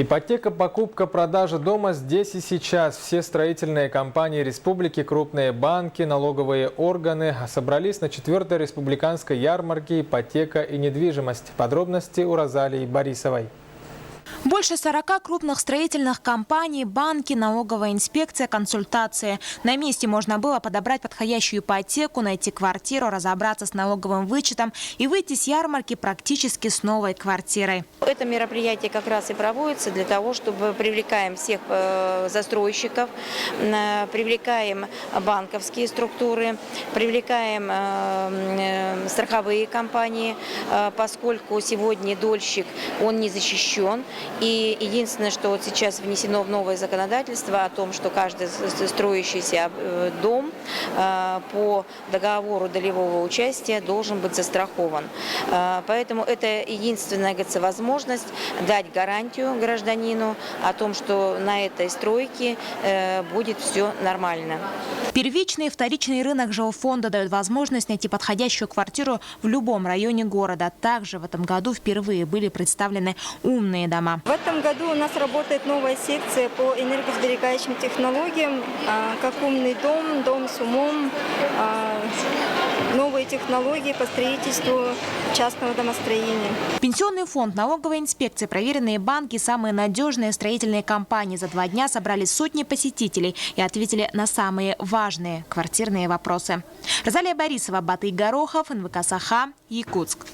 Ипотека, покупка, продажа дома здесь и сейчас. Все строительные компании республики, крупные банки, налоговые органы собрались на 4-й республиканской ярмарке «Ипотека и недвижимость». Подробности у Розалии Борисовой. Больше 40 крупных строительных компаний, банки, налоговая инспекция, консультации. На месте можно было подобрать подходящую ипотеку, найти квартиру, разобраться с налоговым вычетом и выйти с ярмарки практически с новой квартирой. Это мероприятие как раз и проводится для того, чтобы привлекаем всех застройщиков, привлекаем банковские структуры, привлекаем страховые компании, поскольку сегодня дольщик, он не защищен. И единственное, что вот сейчас внесено в новое законодательство о том, что каждый строящийся дом по договору долевого участия должен быть застрахован. Поэтому это единственная, говорится, возможность дать гарантию гражданину о том, что на этой стройке будет все нормально. Первичный и вторичный рынок жилфонда дают возможность найти подходящую квартиру в любом районе города. Также в этом году впервые были представлены умные дома. В этом году у нас работает новая секция по энергосберегающим технологиям, как умный дом, дом с умом, новые технологии по строительству частного домостроения. Пенсионный фонд, налоговая инспекция, проверенные банки, самые надежные строительные компании за 2 дня собрали сотни посетителей и ответили на самые важные квартирные вопросы. Розалия Борисова, Батый Горохов, НВК Саха, Якутск.